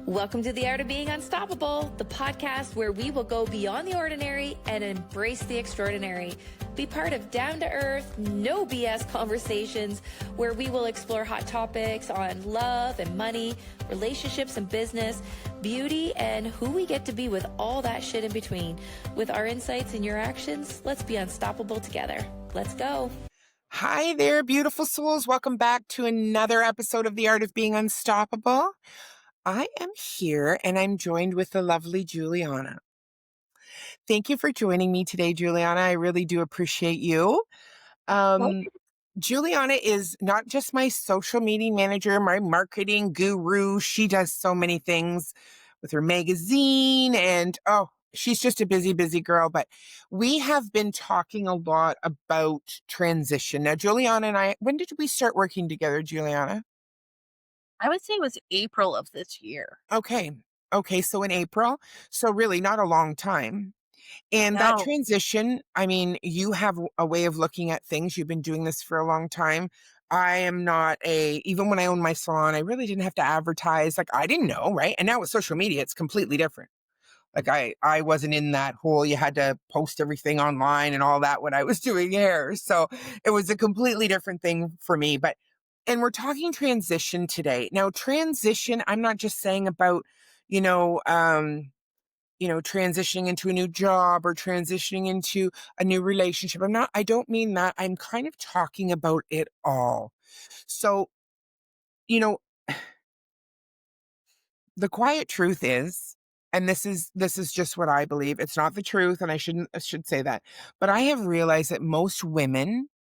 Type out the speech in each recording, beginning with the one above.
Welcome to The Art of Being Unstoppable, the podcast where we will go beyond the ordinary and embrace the extraordinary. Be part of down-to-earth, no BS conversations where we will explore hot topics on love and money, relationships and business, beauty, and who we get to be with all that shit in between. With our insights and your actions, let's be unstoppable together. Let's go. Hi there, beautiful souls. Welcome back to another episode of The Art of Being Unstoppable. I am here and I'm joined with the lovely Julianna. Thank you for joining me today, Julianna. I really do appreciate you. Julianna is not just my social media manager, my marketing guru. She does so many things with her magazine and she's just a busy, busy girl. But we have been talking a lot about transition. Now, Julianna and I, when did we start working together, Julianna? I would say it was April of this year. Okay. So in April. So really not a long time. And that No. transition, I mean, you have a way of looking at things. You've been doing this for a long time. I am not even when I owned my salon, I really didn't have to advertise. Like I didn't know, right? And now with social media, it's completely different. Like I wasn't in that whole, you had to post everything online and all that when I was doing hair. So it was a completely different thing for me. And we're talking transition today. Now, transition, I'm not just saying about, transitioning into a new job or transitioning into a new relationship. I don't mean that. I'm kind of talking about it all. So, the quiet truth is, and this is just what I believe. It's not the truth, and I should say that. But I have realized that most women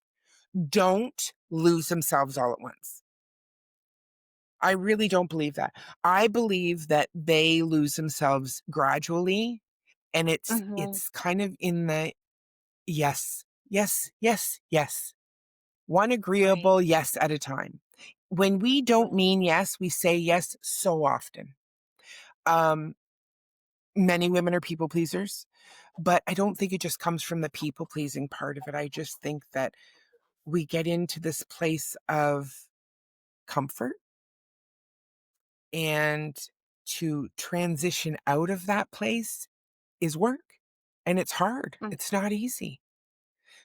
don't lose themselves all at once. I really don't believe that. I believe that they lose themselves gradually, and it's kind of in the yes, yes, yes, yes. One agreeable yes at a time. When we don't mean yes, we say yes so often. Many women are people pleasers, but I don't think it just comes from the people pleasing part of it. I just think that we get into this place of comfort, and to transition out of that place is work, and it's hard. It's not easy.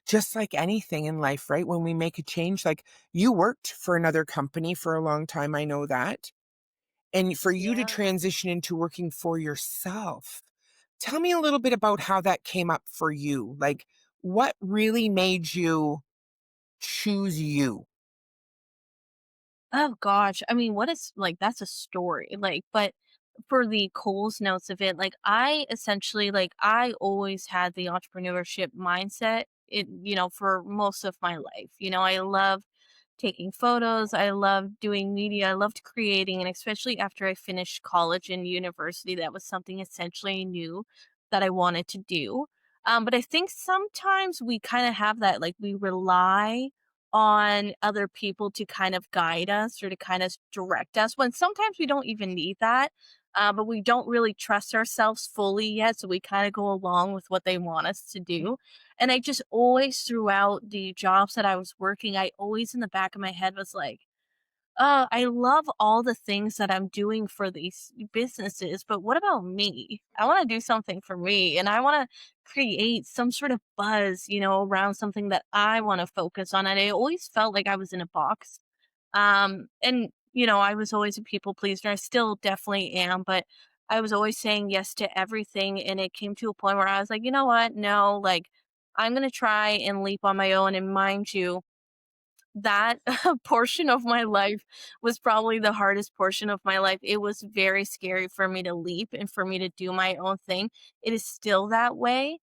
Just like anything in life, right? When we make a change, like you worked for another company for a long time, I know that. And for you to transition into working for yourself, tell me a little bit about how that came up for you. Like, what really made you choose you? Oh gosh. I mean, that's a story. But for the Coles notes of it, I always had the entrepreneurship mindset for most of my life. I love taking photos. I loved doing media. I loved creating. And especially after I finished college and university, that was something essentially I knew that I wanted to do. But I think sometimes we kind of have that, like we rely on other people to kind of guide us or to kind of direct us when sometimes we don't even need that. But we don't really trust ourselves fully yet. So we kind of go along with what they want us to do. And I just always, throughout the jobs that I was working, I always in the back of my head was like, oh, I love all the things that I'm doing for these businesses, but what about me? I want to do something for me and I want to create some sort of buzz, around something that I want to focus on. And I always felt like I was in a box. I was always a people pleaser. I still definitely am, but I was always saying yes to everything. And it came to a point where I was like, you know what? No, like I'm going to try and leap on my own. And mind you, that portion of my life was probably the hardest portion of my life. It was very scary for me to leap and for me to do my own thing. It is still that way.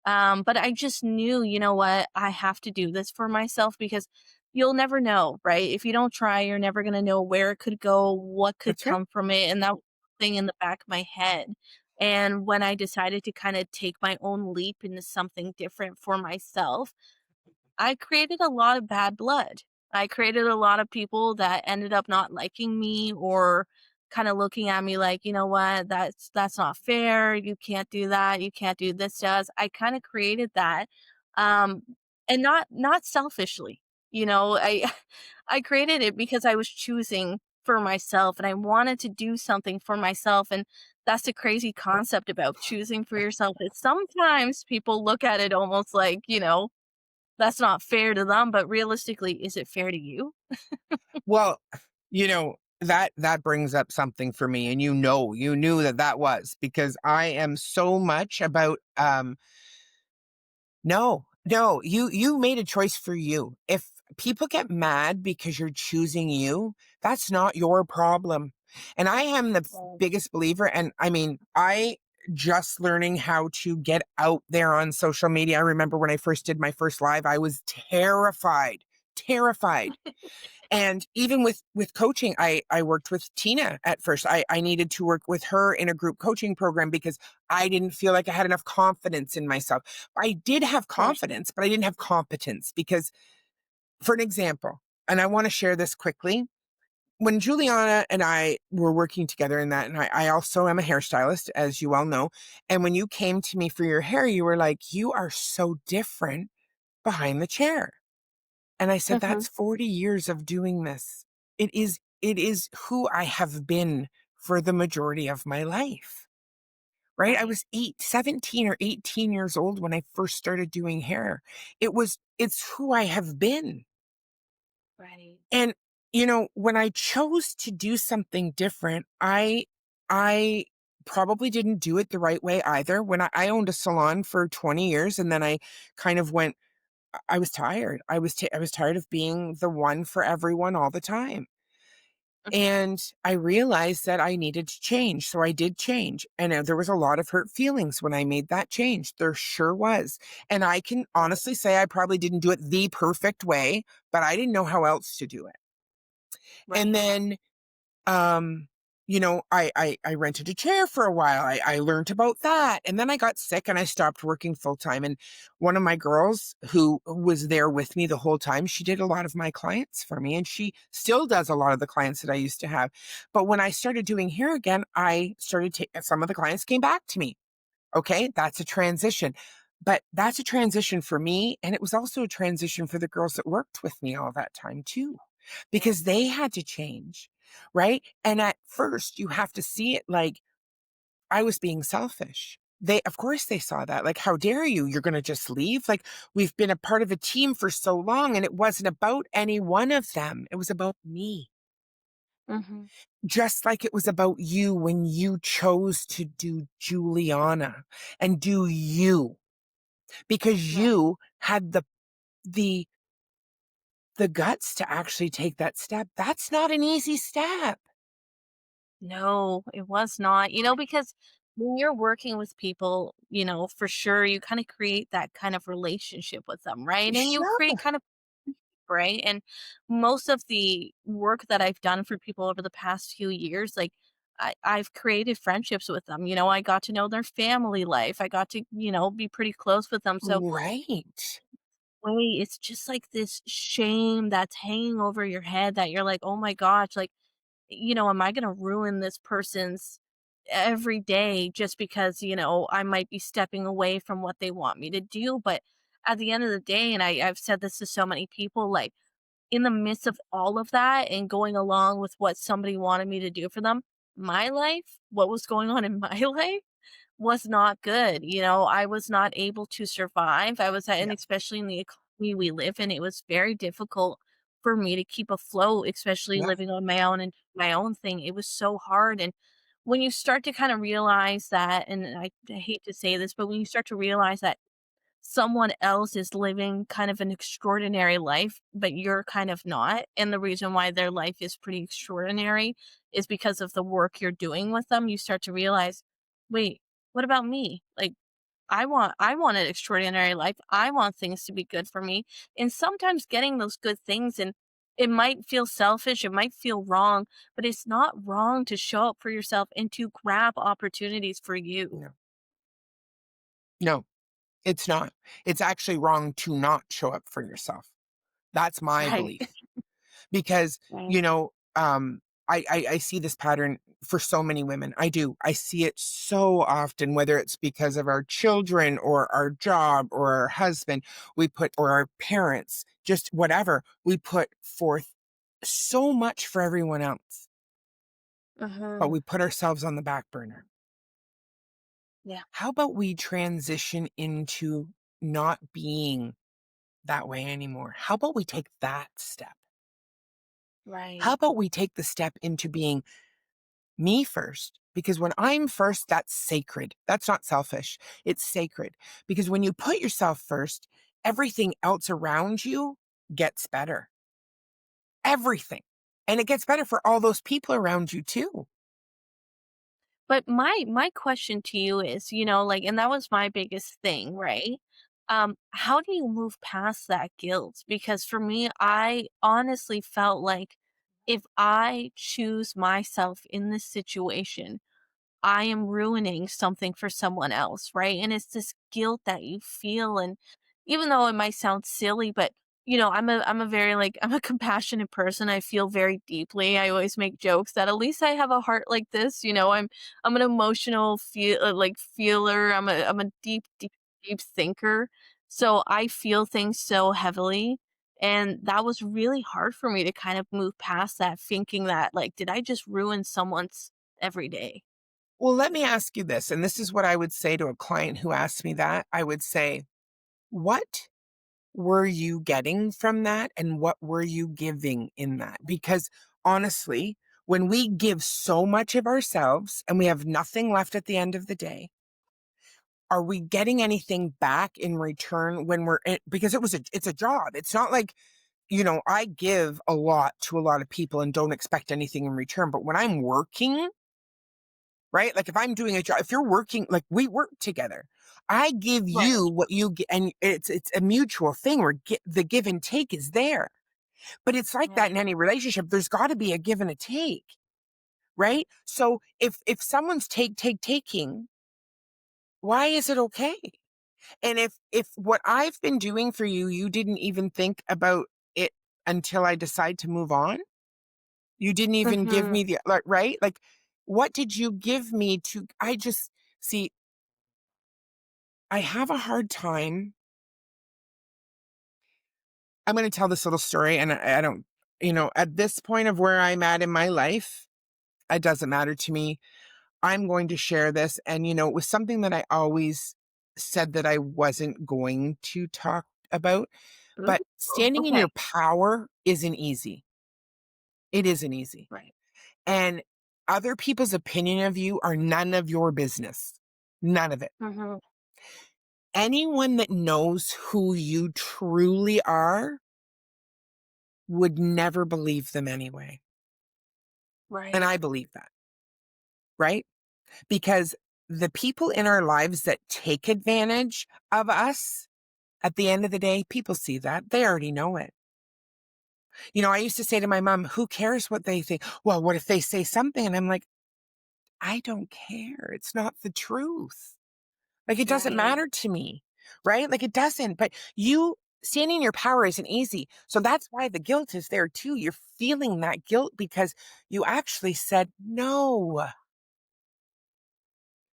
But I just knew, you know what, I have to do this for myself because you'll never know, right? If you don't try, you're never going to know where it could go, what could That's right. come from it. And that was the thing in the back of my head. And when I decided to kind of take my own leap into something different for myself, I created a lot of bad blood. I created a lot of people that ended up not liking me or kind of looking at me like, you know what, that's not fair. You can't do that. You can't do this to us. I kind of created that. Um and not selfishly. I I created it because I was choosing for myself and I wanted to do something for myself. And that's the crazy concept about choosing for yourself. Is sometimes people look at it almost like, that's not fair to them, but realistically, is it fair to you? Well, that brings up something for me, and you knew that that was because I am so much about no, no, you made a choice for you. If people get mad because you're choosing you, that's not your problem. And I am the Right. biggest believer, and I mean, I just learning how to get out there on social media. I remember when I first did my first live, I was terrified, terrified. And even with coaching, I worked with Tina at first. I needed to work with her in a group coaching program because I didn't feel like I had enough confidence in myself. I did have Right. confidence, but I didn't have competence because, for an example, and I want to share this quickly. When Juliana and I were working together in that, and I also am a hairstylist, as you well know. And when you came to me for your hair, you were like, you are so different behind the chair. And I said, Hmm. that's 40 years of doing this. It is who I have been for the majority of my life, right? I Right. was 17 or 18 years old when I first started doing hair. It's who I have been. Right. And, when I chose to do something different, I probably didn't do it the right way either. When I owned a salon for 20 years and then I kind of went, I was tired. I was tired of being the one for everyone all the time. Mhm. And I realized that I needed to change. So I did change. And there was a lot of hurt feelings when I made that change. There sure was. And I can Right. honestly say I probably didn't do it the perfect way, but I didn't know how else to do it. And Right. then um, I rented a chair for a while. I learned about that. And then I got sick and I stopped working full time. And one of my girls who was there with me the whole time, she did a lot of my clients for me. And she still does a lot of the clients that I used to have. But when I started doing hair again, I started to, some of the clients came back to me. Okay, that's a transition. But that's a transition for me. And it was also a transition for the girls that worked with me all that time, too, Yeah. because they had to change. Right. And at first, you have to see it like I was being selfish. Of course, they saw that. Like, how dare you? You're going to just leave? Like, we've been a part of a team for so long, and it wasn't about any one of them. It was about me. Hmm. Just like it was about you when you chose to do Juliana and do you because Right. you had the the guts to actually take that step. That's not an easy step. No, it was not. Because when you're working with people, for sure you kind of create that kind of relationship with them, right? And you Sure. create kind of, right? And most of the work that I've done for people over the past few years, like I've created friendships with them. I got to know their family life. I got to, be pretty close with them. So Right. way it's just like this shame that's hanging over your head that you're like, oh my gosh, like am I going to ruin this person's every day just because, I might be stepping away from what they want me to do? But at the end of the day, and I've said this to so many people, like in the midst of all of that and going along with what somebody wanted me to do for them, my life, what was going on in my life was not good. I was not able to survive. And Yeah. especially in the economy we live in, it was very difficult for me to keep afloat, especially Yeah. living on my own and my own thing. It was so hard. And when you start to kind of realize that, and I hate to say this, but when you start to realize that someone else is living kind of an extraordinary life, but you're kind of not. And the reason why their life is pretty extraordinary is because of the work you're doing with them. You start to realize, wait, what about me? Like I want an extraordinary life. I want things to be good for me. And sometimes getting those good things and it might feel selfish, it might feel wrong, but it's not wrong to show up for yourself and to grab opportunities for you. No. No, it's not. It's actually wrong to not show up for yourself. That's my Right. belief. Because, Right. you know, um, I see this pattern for so many women. I do. I see it so often, whether it's because of our children or our job or our husband, or our parents, just whatever, we put forth so much for everyone else. but Mhm. we put ourselves on the back burner. Yeah. How about we transition into not being that way anymore? How about we take that step? How Right. about we take the step into being me first? Because when I'm first, that's sacred. That's not selfish. It's sacred. Because when you put yourself first, everything else around you gets better. Everything. And it gets better for all those people around you too. But my question to you is, like, and that was my biggest thing, right? How do you move past that guilt? Because for me, I honestly felt like if I choose myself in this situation, I am ruining something for someone else, right? And it's this guilt that you feel, and even though it might sound silly, but I'm a very like I'm a compassionate person. I feel very deeply. I always make jokes that at least I have a heart like this, I'm an emotional feeler. I'm a deep thinker. So I feel things so heavily, and that was really hard for me to kind of move past that, thinking that like did I just ruin someone's every day? Well, let me ask you this. And this is what I would say to a client who asks me that. I would say, what were you getting from that? And what were you giving in that? Because honestly, when we give so much of ourselves and we have nothing left at the end of the day, are we getting anything back in return when because it's a job. It's not like, I give a lot to a lot of people and don't expect anything in return. But when I'm working, right? Like if I'm doing a job, if you're working, like we work together, I give Right. you what you get, and it's a mutual thing where the give and take is there. But it's like that in Right. any relationship. There's got to be a give and a take, right? So if someone's taking, why is it okay? And if what I've been doing for you, you didn't even think about it until I decide to move on. You didn't even give Mhm. me the like, right? Like, what did you give me to? I just see. I have a hard time. I'm going to tell this little story, and I don't, at this point of where I'm at in my life, it doesn't matter to me. I'm going to share this. And, it was something that I always said that I wasn't going to talk about. Ooh, But standing in okay. your power isn't easy. It isn't easy. Right. And other people's opinion of you are none of your business. None of it. Mhm. Anyone that knows who you truly are would never believe them anyway. And Right. I believe that, right? Because the people in our lives that take advantage of us, at the end of the day, people see that. They already know it. I used to say to my mom, who cares what they think? Well, what if they say something? And I'm like, I don't care. It's not the truth. Like, it doesn't Right. matter to me, right? Like, it doesn't. But you standing in your power isn't easy. So that's why the guilt is there too. You're feeling that guilt because you actually said no.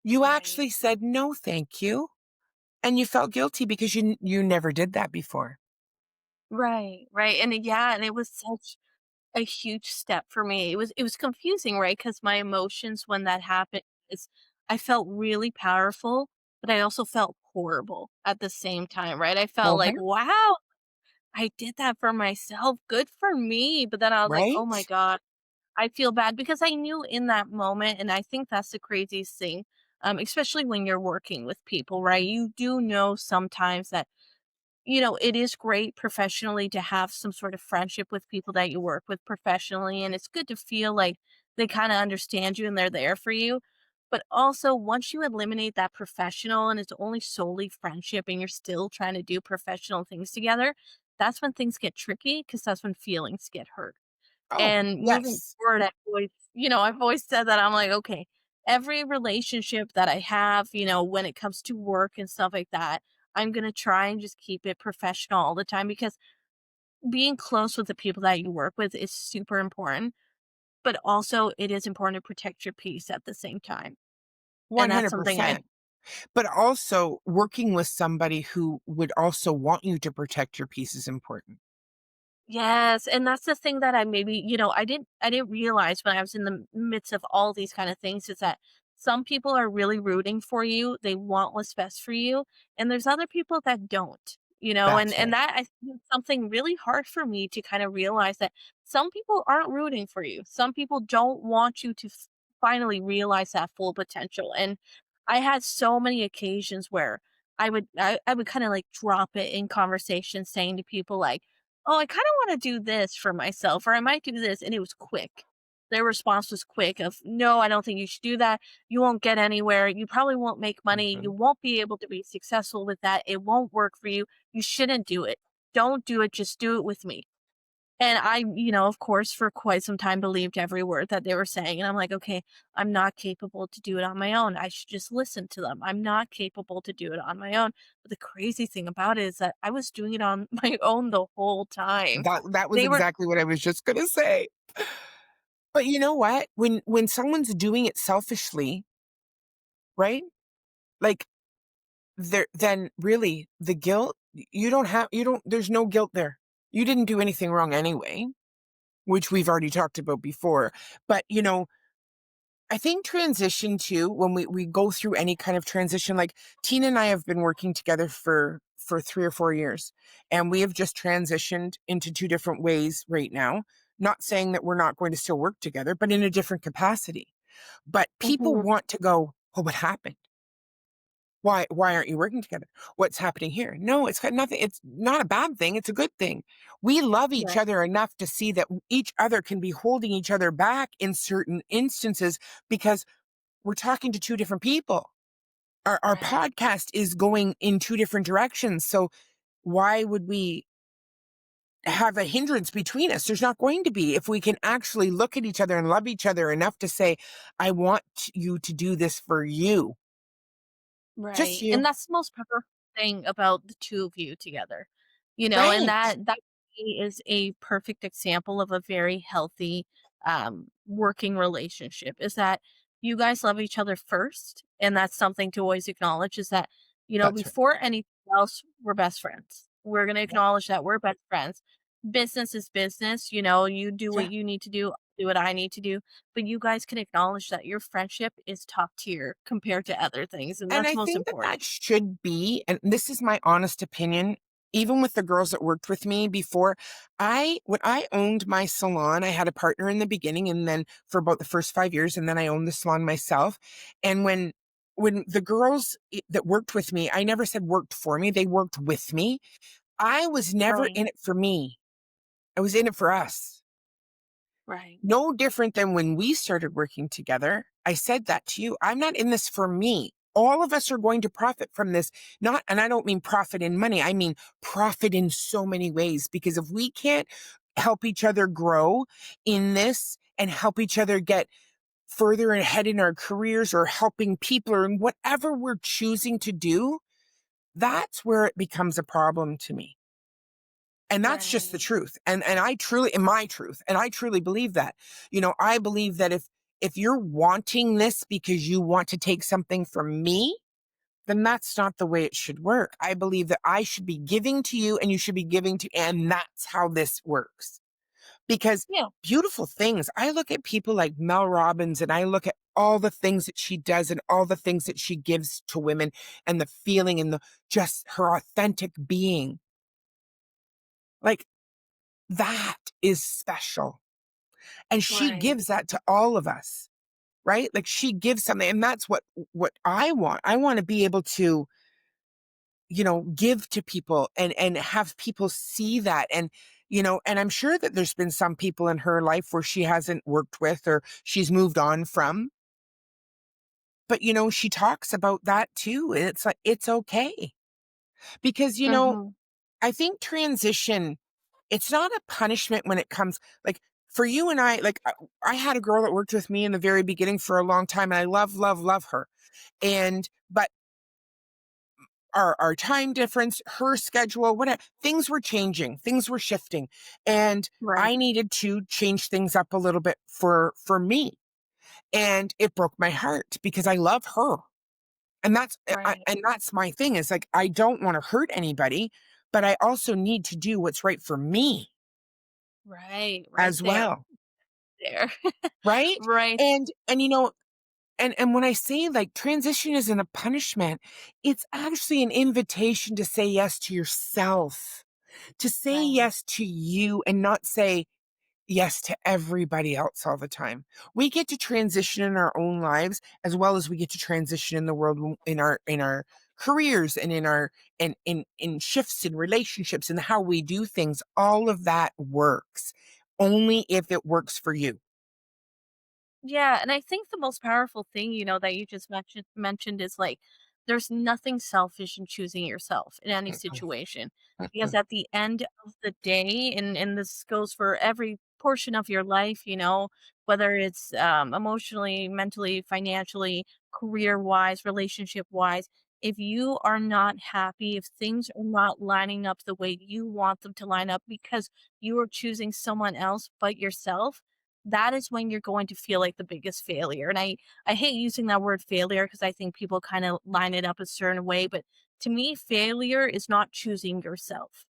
You Right. actually said no, thank you. And you felt guilty because you never did that before. Right. Right. And yeah, and it was such a huge step for me. It was confusing, right? Because my emotions when that happened is I felt really powerful, but I also felt horrible at the same time, right? I felt like, Uh-huh. wow, I did that for myself. Good for me. But then I was like, oh my Right? God, I feel bad because I knew in that moment, and I think that's the craziest thing, especially when you're working with people, right? You do know sometimes that, it is great professionally to have some sort of friendship with people that you work with professionally. And it's good to feel like they kind of understand you and they're there for you. But also, once you eliminate that professional and it's only solely friendship and you're still trying to do professional things together, that's when things get tricky because that's when feelings get hurt. Oh, And moving yes. forward, I've always said that I'm like, okay, every relationship that I have, when it comes to work and stuff like that, I'm going to try and just keep it professional all the time because being close with the people that you work with is super important. But also, it is important to protect your peace at the same time. And that's something I, 100%. But also working with somebody who would also want you to protect your peace is important. Yes, and that's the thing that I maybe, I didn't realize when I was in the midst of all these kind of things is that some people are really rooting for you. They want what's best for you, and there's other people that don't, and That's right. that I think is something really hard for me to kind of realize that some people aren't rooting for you. Some people don't want you to finally realize that full potential. And I had so many occasions where I would kind of like drop it in conversation saying to people like, "Oh, I kinda wanna do this for myself, or I might do this," and it was quick. Their response was quick of, "No, I don't think you should do that. You won't get anywhere. You probably won't make money. You Mhm. won't be able to be successful with that. It won't work for you. You shouldn't do it. Don't do it. Just do it with me." And I, of course, for quite some time believed every word that they were saying. And I'm like, okay, I'm not capable to do it on my own. I should just listen to them. I'm not capable to do it on my own. But the crazy thing about it is that I was doing it on my own the whole time. That was They were exactly what I was just gonna say. But you know what? When someone's doing it selfishly, right? Like, then really the guilt, you don't there's no guilt there. You didn't do anything wrong anyway, which we've already talked about before. But, I think transition too, when we go through any kind of transition, like Tina and I have been working together for 3 or 4 years, and we have just transitioned into two different ways right now. Not saying that we're not going to still work together, but in a different capacity. But people Mhm. want to go, "Oh, what happened? Why aren't you working together? What's happening here?" No, it's got nothing. It's not a bad thing. It's a good thing. We love each Right. other enough to see that each other can be holding each other back in certain instances because we're talking to two different people. Our Right. podcast is going in two different directions. So why would we have a hindrance between us? There's not going to be if we can actually look at each other and love each other enough to say, I want you to do this for you. Just Right, and you. that's the most powerful thing about the 2 of you together, and Right. that to me is a perfect example of a very healthy, working relationship, is that you guys love each other first, and that's something to always acknowledge is that, That's right. before anything else, we're best friends. We're gonna Yeah. acknowledge that we're best friends. Business is business, you do what Yeah. you need to do, I'll do what I need to do. But you guys can acknowledge that your friendship is top tier compared to other things, and And that's I most think that important. that should be, and this is my honest opinion, even with the girls that worked with me before, when I owned my salon, I had a partner in the beginning and then for about the first 5 years, and then I owned the salon myself. And when the girls that worked with me, I never said worked for me, they worked with me. I was never Right, in it for me. I was in it for us. right, No different than when we started working together. I said that to you. I'm not in this for me. All of us are going to profit from this. Not, and I don't mean profit in money. I mean profit in so many ways. Because if we can't help each other grow in this and help each other get further ahead in our careers or helping people or in whatever we're choosing to do, that's where it becomes a problem to me. And that's just the right, truth. And I truly in my truth, and I truly believe that. I believe that if you're wanting this because you want to take something from me, then that's not the way it should work. I believe that I should be giving to you and you should be giving to, and that's how this works. Because yeah, beautiful things, I look at people like Mel Robbins and I look at all the things that she does and all the things that she gives to women and the feeling and the just her authentic being. Like that is special. And she right, gives that to all of us, right? Like she gives something and that's what I want. I want to be able to, give to people and have people see that and I'm sure that there's been some people in her life where she hasn't worked with or she's moved on from. But she talks about that too. And it's like it's okay. Because mhm, I think transition, it's not a punishment when it comes like for you and I, like I had a girl that worked with me in the very beginning for a long time and I love, love, love her. But our time difference, her schedule, whatever, things were changing, things were shifting. And right, I needed to change things up a little bit for me. And it broke my heart because I love her. And right, that's my thing is like I don't want to hurt anybody, but I also need to do what's right for me. Right as there, well, there. right? Right. And you know, and when I say, like, transition isn't a punishment, it's actually an invitation to say yes to yourself, to say Right. yes to you and not say yes to everybody else all the time. We get to transition in our own lives as well as we get to transition in the world in our careers and in our in shifts in relationships and how we do things. All of that works only if it works for you. Yeah, and I think the most powerful thing, that you just mentioned is like there's nothing selfish in choosing yourself in any Mm-mm, situation. Because mm-mm. at the end of the day, and this goes for every portion of your life, whether it's emotionally, mentally, financially, career-wise, relationship-wise, if you are not happy, if things are not lining up the way you want them to line up because you are choosing someone else but yourself, that is when you're going to feel like the biggest failure. And I hate using that word failure because I think people kind of line it up a certain way, but to me failure is not choosing yourself.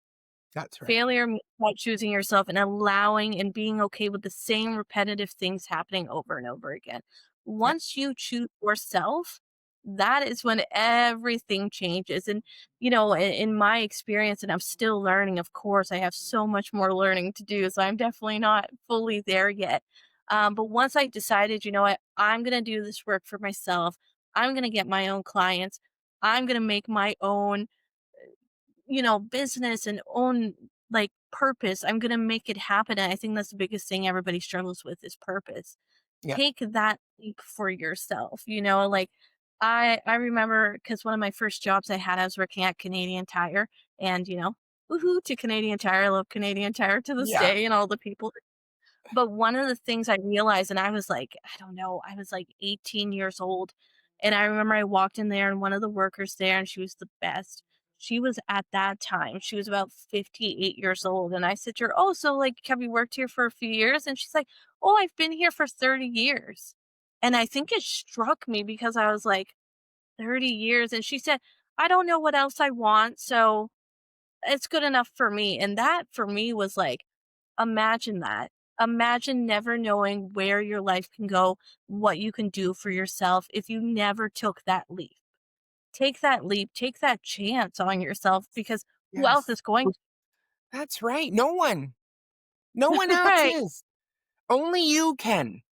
That's right. Failure means not choosing yourself and allowing and being okay with the same repetitive things happening over and over again. Yeah. Once you choose yourself, that is when everything changes. And, in my experience, and I'm still learning, of course, I have so much more learning to do. So I'm definitely not fully there yet. But once I decided, you know what, I'm going to do this work for myself, I'm going to get my own clients, I'm going to make my own business and own like purpose. I'm going to make it happen. And I think that's the biggest thing everybody struggles with is purpose. Yeah. Take that leap for yourself, like I remember because one of my first jobs I had, I was working at Canadian Tire and woohoo to Canadian Tire. I love Canadian Tire to this Yeah. day and all the people. But one of the things I realized, and I was like, I don't know, I was like 18 years old. And I remember I walked in there and one of the workers there, and she was the best. She was at that time, she was about 58 years old. And I said to her, oh, so like, have you worked here for a few years? And she's like, oh, I've been here for 30 years. And I think it struck me because I was like, 30 years. And she said, I don't know what else I want. So it's good enough for me. And that for me was like, imagine that. Imagine never knowing where your life can go, what you can do for yourself if you never took that leap. Take that leap, take that chance on yourself because who else Yes. is going That's right. No one. No to? one else Right. is. Only you can.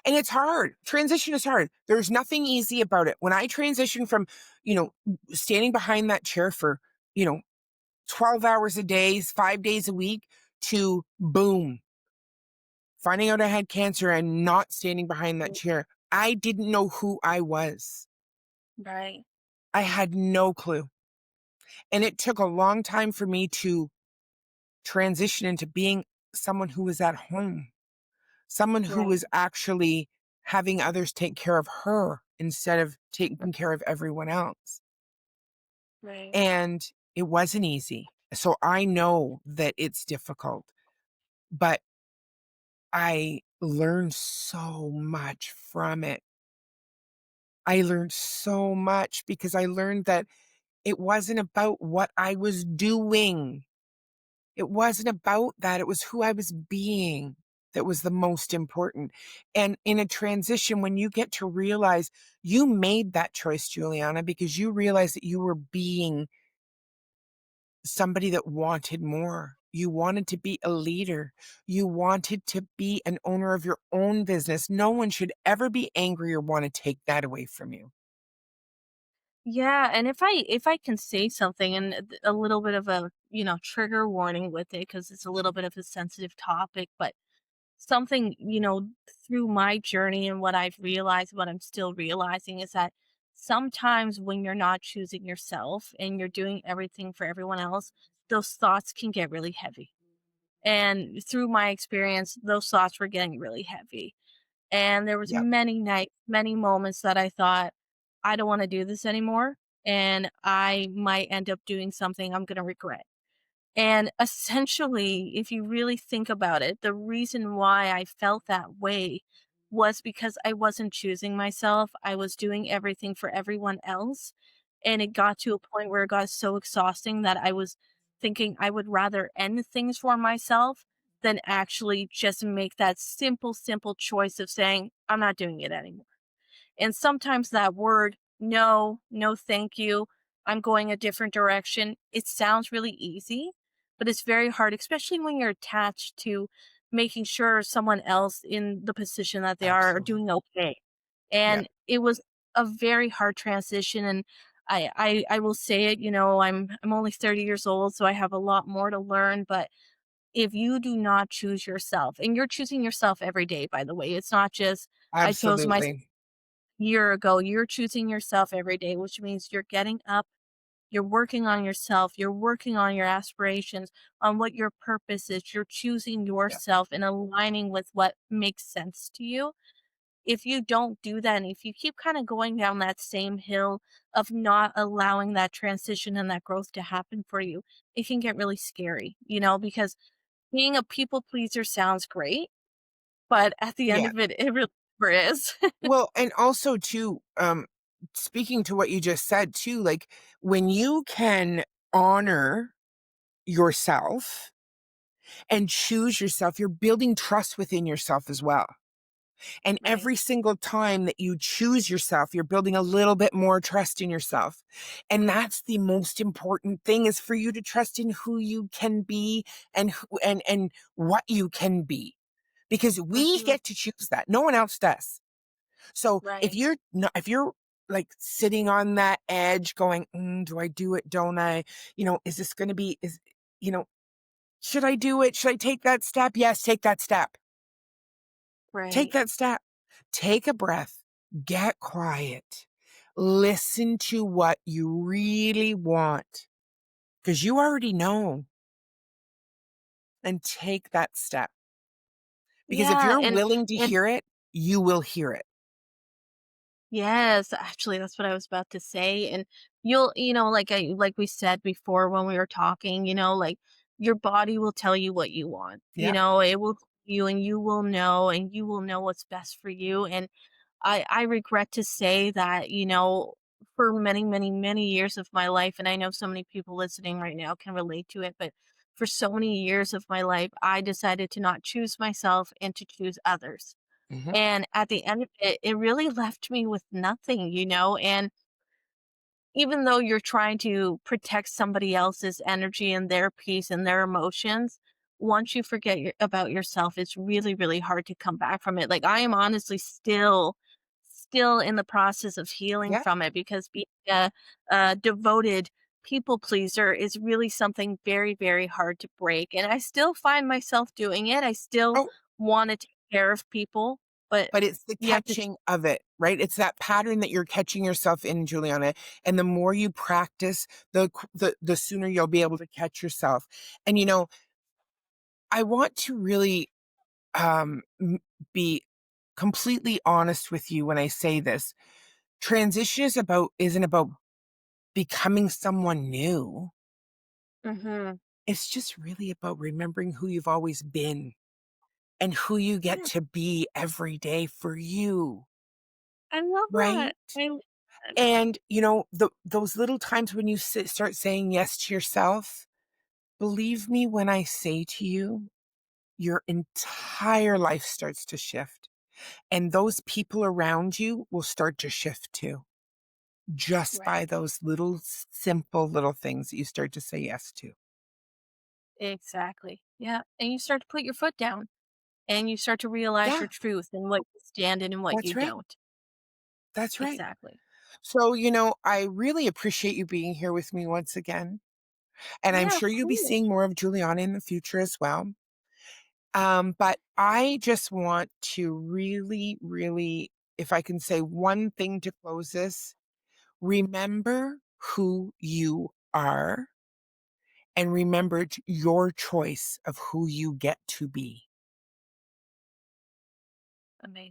And it's hard. Transition is hard. There's nothing easy about it. When I transitioned from, you know, standing behind that chair for, you know, 12 hours a day, 5 days a week to boom, finding out I had cancer and not standing behind that chair, I didn't know who I was. Right. I had no clue. And it took a long time for me to transition into being someone who was at home, someone who Right. was actually having others take care of her instead of taking care of everyone else. Right. And it wasn't easy. So I know that it's difficult, but I learned so much from it. I learned so much because I learned that it wasn't about what I was doing. It wasn't about that. It was who I was being that was the most important. And in a transition, when you get to realize you made that choice, Juliana, because you realized that you were being somebody that wanted more. You wanted to be a leader. You wanted to be an owner of your own business. No one should ever be angry or want to take that away from you. Yeah, and if I can say something and a little bit of a, trigger warning with it because it's a little bit of a sensitive topic, but something, through my journey and what I've realized, what I'm still realizing is that sometimes when you're not choosing yourself and you're doing everything for everyone else, those thoughts can get really heavy. And through my experience, those thoughts were getting really heavy. And there was Yep. many nights, many moments that I thought, I don't want to do this anymore. And I might end up doing something I'm going to regret. And essentially, if you really think about it, the reason why I felt that way was because I wasn't choosing myself. I was doing everything for everyone else. And it got to a point where it got so exhausting that I was thinking I would rather end things for myself than actually just make that simple choice of saying, I'm not doing it anymore. And sometimes that word, no, no, thank you, I'm going a different direction, it sounds really easy, but it's very hard, especially when you're attached to making sure someone else in the position that they are Absolutely. doing okay. Yeah, And it was a very hard transition. And I will say it, I'm only 30 years old, so I have a lot more to learn. But if you do not choose yourself, and you're choosing yourself every day, by the way, it's not just I chose my absolutely. year ago, you're choosing yourself every day, which means you're getting up, you're working on yourself, you're working on your aspirations, on what your purpose is, you're choosing Yeah, yourself and aligning with what makes sense to you. If you don't do that, and if you keep kind of going down that same hill of not allowing that transition and that growth to happen for you, it can get really scary, because being a people pleaser sounds great, but at the end yeah. of it, it really never is. Well, and also too, speaking to what you just said too, like when you can honor yourself and choose yourself, you're building trust within yourself as well. And Right. every single time that you choose yourself, you're building a little bit more trust in yourself. And that's the most important thing, is for you to trust in who you can be, and and what you can be. Because we Mhm. get to choose that. No one else does. So if Right. you're not, if you're like sitting on that edge going, do I do it? Don't I? Is this going to be, you know, should I do it? Should I take that step? Yes, take that step. Take Right. that step. Take a breath. Get quiet. Listen to what you really want, because you already know, and take that step. Because if Yeah, you're and willing to and hear it, you will hear it. yes, actually, that's what I was about to say. And like we said before when we were talking, like your body will tell you what you want. Yeah. It will tell you, and you will know what's best for you. And I regret to say that, for many, many, many years of my life, and I know so many people listening right now can relate to it, but for so many years of my life, I decided to not choose myself and to choose others. Hmm. And at the end of it, it really left me with nothing, and even though you're trying to protect somebody else's energy and their peace and their emotions, once you forget about yourself, it's really, really hard to come back from it. Like I am honestly still in the process of healing Yeah. from it, because being a devoted people pleaser is really something very, very hard to break. And I still find myself doing it. I still Oh, want to take care of people, but but it's the you have to. catching of it, right? It's that pattern that you're catching yourself in, Juliana. And the more you practice, the sooner you'll be able to catch yourself. And I want to really be completely honest with you when I say this. Transition isn't about becoming someone new. Mhm. It's just really about remembering who you've always been, and who you get Yeah, to be every day for you, I love that. right? I love that. And those little times when you start saying yes to yourself, believe me when I say to you, your entire life starts to shift. And those people around you will start to shift too, just by Right. those little simple little things that you start to say yes to. Exactly. Yeah, and you start to put your foot down, and you start to realize Yeah, your truth and what you stand in and what you that's right. don't. That's right. Exactly. So, I really appreciate you being here with me once again. And I'm Yeah, of sure you'll be course. seeing more of Juliana in the future as well. But I just want to really, really, if I can say one thing to close this, remember who you are, and remember your choice of who you get to be.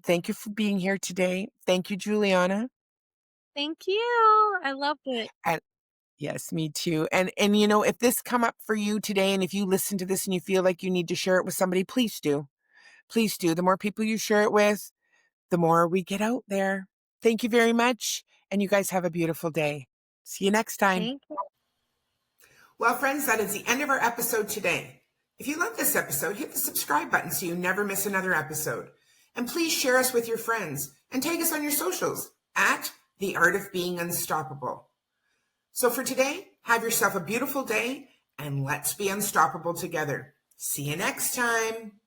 Thank Amazing. you for being here today. Thank you, Juliana. Thank you. I loved it. And yes, me too. And if this come up for you today, and if you listen to this and you feel like you need to share it with somebody, please do. Please do. The more people you share it with, the more we get out there. Thank you very much. And you guys have a beautiful day. See you next time. Thank you. Well, friends, that is the end of our episode today. If you love this episode, hit the subscribe button so you never miss another episode. And please share us with your friends and tag us on your socials at The Art of Being Unstoppable. So for today, have yourself a beautiful day and let's be unstoppable together. See you next time.